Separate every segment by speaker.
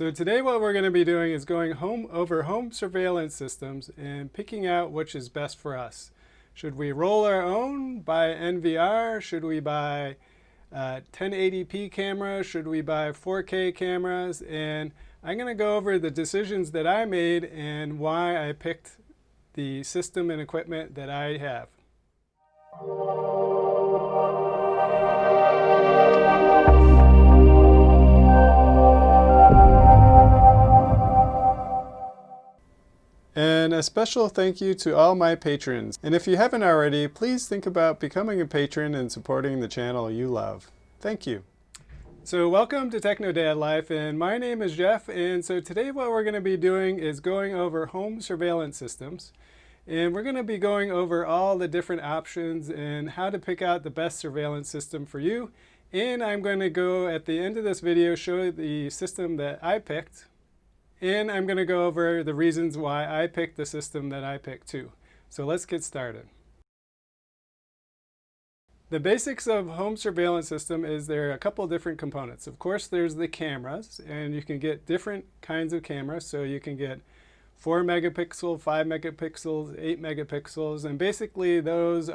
Speaker 1: So today what we're going to be doing is going over home surveillance systems and picking out which is best for us. Should we roll our own, buy NVR? Should we buy 1080p cameras? Should we buy 4K cameras? And I'm going to go over the decisions that I made and why I picked the system and equipment that I have. And a special thank you to all my patrons. And if you haven't already, please think about becoming a patron and supporting the channel you love. Thank you. So welcome to TechnoDadLife, and my name is Jeff. And so today what we're going to be doing is going over home surveillance systems. And we're going to be going over all the different options and how to pick out the best surveillance system for you. And I'm going to go at the end of this video show the system that I picked. And I'm going to go over the reasons why I picked the system that I picked too. So let's get started. The basics of home surveillance system is there are a couple different components. Of course, there's the cameras, and you can get different kinds of cameras. So you can get 4 megapixel, 5 megapixels, 8 megapixels, and basically those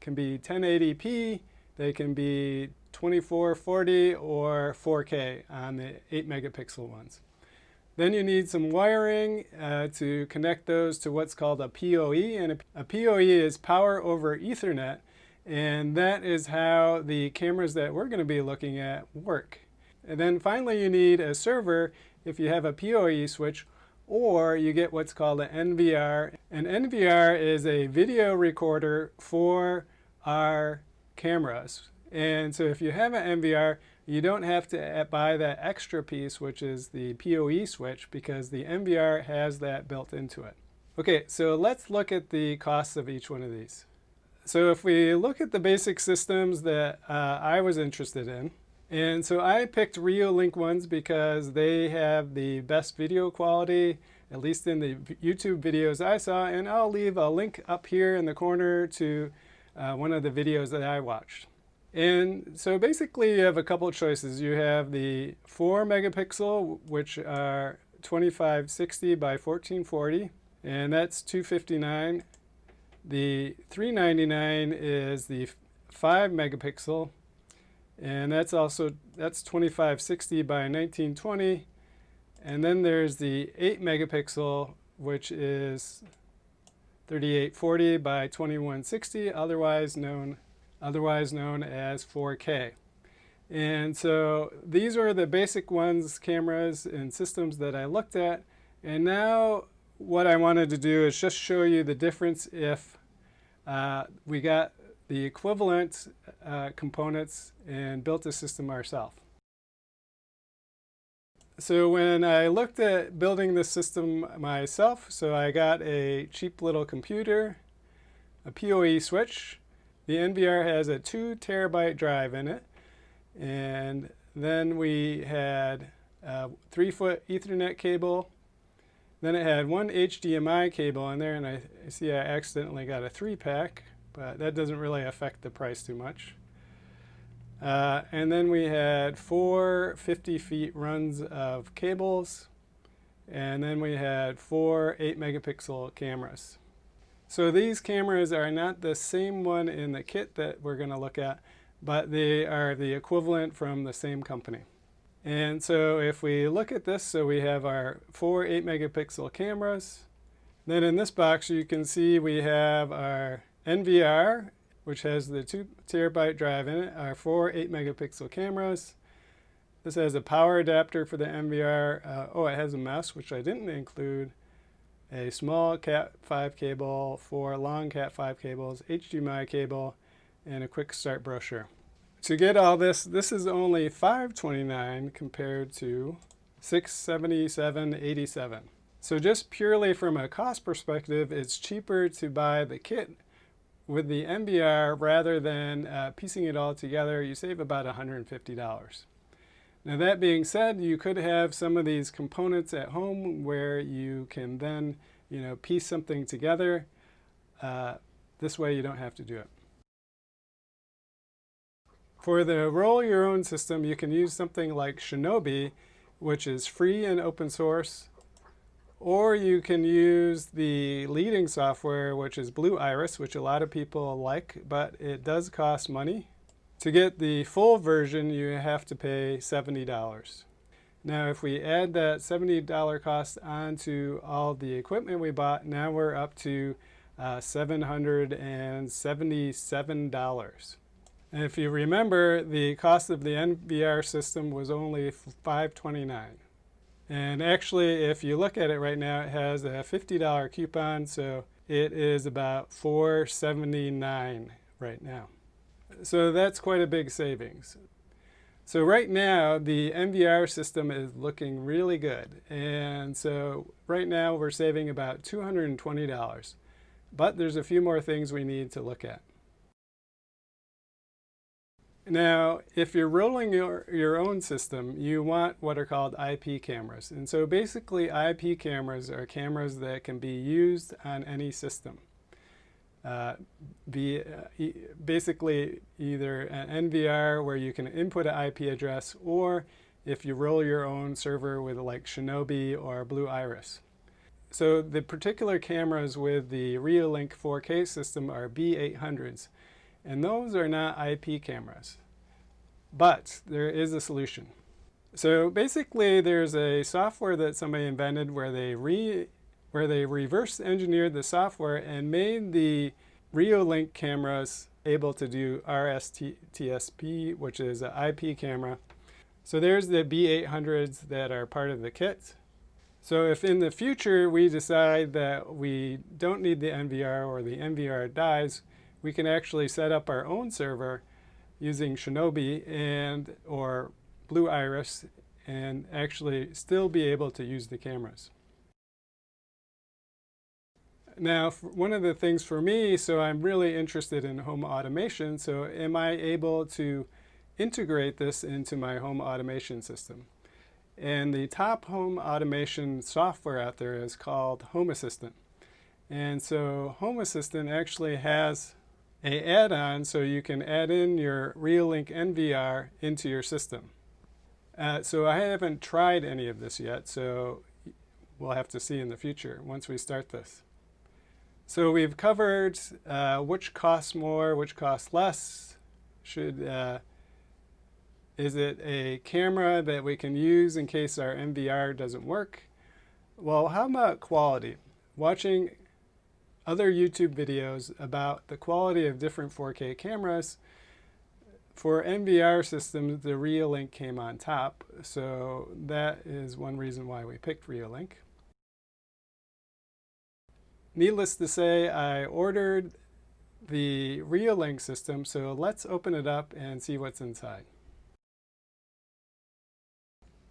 Speaker 1: can be 1080p, they can be 2440 or 4K on the 8 megapixel ones. Then you need some wiring to connect those to what's called a PoE, and a PoE is power over Ethernet, and that is how the cameras that we're going to be looking at work. And then finally you need a server if you have a PoE switch, or you get what's called an NVR. An NVR is a video recorder for our cameras. And so if you have an NVR, you don't have to buy that extra piece, which is the PoE switch, because the NVR has that built into it. Okay, so let's look at the costs of each one of these. So if we look at the basic systems that I was interested in, and so I picked RealLink ones because they have the best video quality, at least in the YouTube videos I saw, and I'll leave a link up here in the corner to one of the videos that I watched. And so basically you have a couple of choices. You have the 4 megapixel, which are 2560 by 1440, and that's $259. The 399 is the 5 megapixel, and that's 2560 by 1920. And then there's the 8 megapixel, which is 3840 by 2160, otherwise known as 4K. And so these are the basic ones, cameras and systems that I looked at. And now what I wanted to do is just show you the difference if we got the equivalent components and built a system ourselves. So when I looked at building this system myself, so I got a cheap little computer, a PoE switch. The NVR has a 2 terabyte drive in it, and then we had a 3-foot Ethernet cable. Then it had 1 HDMI cable in there, and I see I accidentally got a 3-pack, but that doesn't really affect the price too much. And then we had 4 50-feet runs of cables, and then we had 4 8 megapixel cameras. So these cameras are not the same one in the kit that we're going to look at, but they are the equivalent from the same company. And so if we look at this, so we have our 4 8 megapixel cameras. Then in this box you can see we have our NVR, which has the 2 terabyte drive in it, our 4 8 megapixel cameras. This has a power adapter for the NVR. It has a mesh, which I didn't include. A small Cat5 cable, 4 long Cat5 cables, HDMI cable, and a quick start brochure. To get all this, this is only $529 compared to $677.87. So just purely from a cost perspective, it's cheaper to buy the kit with the NVR rather than piecing it all together. You save about $150. Now that being said, you could have some of these components at home where you can then, piece something together. This way you don't have to do it. For the roll your own system, you can use something like Shinobi, which is free and open source, or you can use the leading software, which is Blue Iris, which a lot of people like, but it does cost money. To get the full version, you have to pay $70. Now, if we add that $70 cost onto all the equipment we bought, now we're up to $777. And if you remember, the cost of the NVR system was only $529. And actually, if you look at it right now, it has a $50 coupon, so it is about $479 right now. So that's quite a big savings. So right now, the NVR system is looking really good. And so right now, we're saving about $220. But there's a few more things we need to look at. Now, if you're rolling your own system, you want what are called IP cameras. And so basically, IP cameras are cameras that can be used on any system. Basically, either an NVR where you can input an IP address, or if you roll your own server with like Shinobi or Blue Iris. So the particular cameras with the RealLink 4K system are B800s. And those are not IP cameras, but there is a solution. So basically, there's a software that somebody invented where they reverse engineered the software and made the RealLink cameras able to do RSTSP, which is an IP camera. So there's the B800s that are part of the kit. So if in the future we decide that we don't need the NVR or the NVR dies, we can actually set up our own server using Shinobi or Blue Iris and actually still be able to use the cameras. Now, one of the things for me, so I'm really interested in home automation, so am I able to integrate this into my home automation system? And the top home automation software out there is called Home Assistant. And so Home Assistant actually has an add-on so you can add in your RealLink NVR into your system. So I haven't tried any of this yet, so we'll have to see in the future once we start this. So we've covered which costs more, which costs less. Is it a camera that we can use in case our NVR doesn't work? Well, how about quality? Watching other YouTube videos about the quality of different 4K cameras. For NVR systems, the RealLink came on top, so that is one reason why we picked RealLink. Needless to say, I ordered the RealLink system, so let's open it up and see what's inside.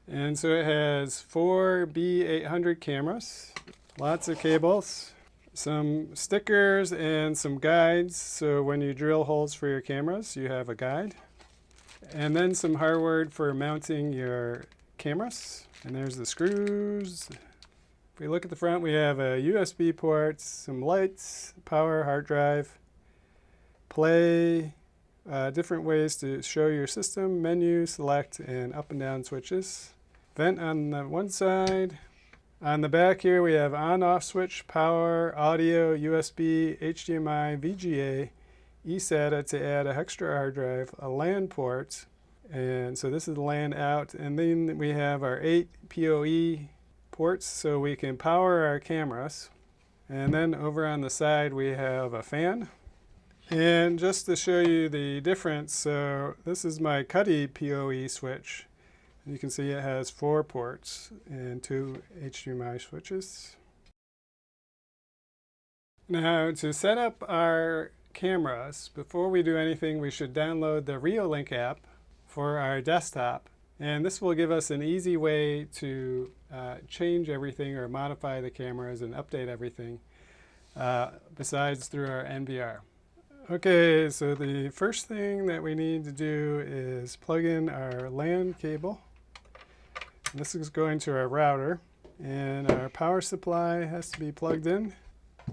Speaker 1: And so it has 4 B800 cameras, lots of cables, some stickers and some guides, so when you drill holes for your cameras, you have a guide. And then some hardware for mounting your cameras. And there's the screws. If we look at the front, we have a USB port, some lights, power, hard drive, play, different ways to show your system, menu, select, and up and down switches. Vent on the one side. On the back here, we have on-off switch, power, audio, USB, HDMI, VGA, eSATA to add an extra hard drive, a LAN port, and so this is the LAN out, and then we have our 8 PoE ports so we can power our cameras. And then over on the side, we have a fan. And just to show you the difference, so this is my Cuddy PoE switch. You can see it has 4 ports and 2 HDMI switches. Now, to set up our cameras, before we do anything, we should download the RealLink app for our desktop. And this will give us an easy way to change everything or modify the cameras and update everything besides through our NVR. Okay, so the first thing that we need to do is plug in our LAN cable. This is going to our router, and our power supply has to be plugged in.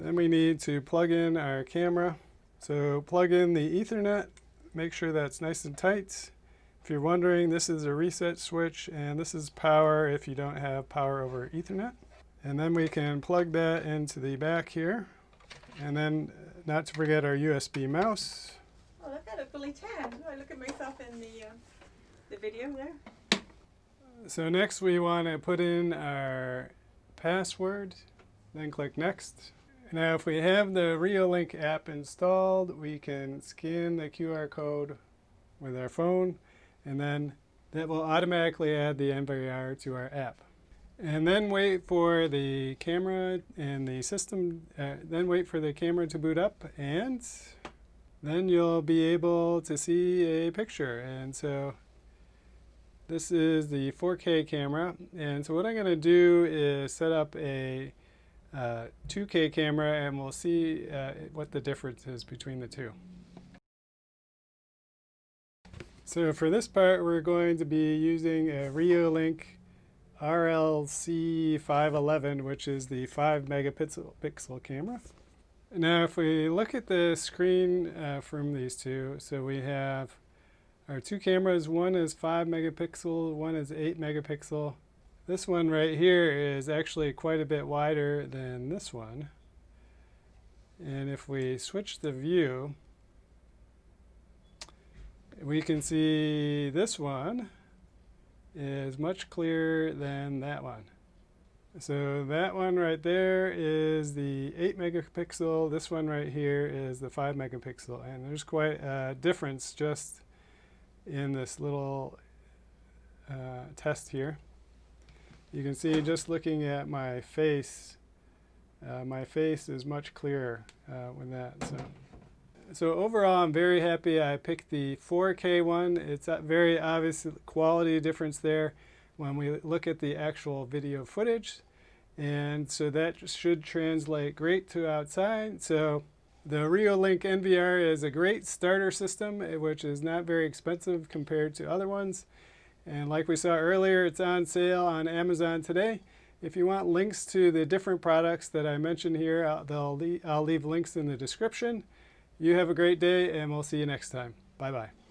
Speaker 1: Then we need to plug in our camera. So plug in the Ethernet, make sure that's nice and tight. If you're wondering, this is a reset switch, and this is power if you don't have power over Ethernet. And then we can plug that into the back here. And then, not to forget our USB mouse.
Speaker 2: Oh, look at it, fully tanned. I look at myself in the video there.
Speaker 1: So next we want to put in our password, then click Next. Now if we have the RealLink app installed, we can scan the QR code with our phone, and then that will automatically add the NVR to our app. And then wait for the camera and the system, then wait for the camera to boot up, and then you'll be able to see a picture. And so this is the 4K camera, and so what I'm going to do is set up a 2K camera, and we'll see what the difference is between the two. So for this part, we're going to be using a RealLink RLC 511, which is the 5 megapixel camera. Now if we look at the screen from these two, so we have our two cameras. One is 5 megapixel, one is 8 megapixel. This one right here is actually quite a bit wider than this one. And if we switch the view, we can see this one is much clearer than that one. So that one right there is the 8 megapixel. This one right here is the 5 megapixel. And there's quite a difference just in this little test here. You can see just looking at my face is much clearer with that. So overall, I'm very happy I picked the 4K one. It's a very obvious quality difference there when we look at the actual video footage. And so that should translate great to outside. So the RealLink NVR is a great starter system, which is not very expensive compared to other ones. And like we saw earlier, it's on sale on Amazon today. If you want links to the different products that I mentioned here, I'll leave links in the description. You have a great day, and we'll see you next time. Bye-bye.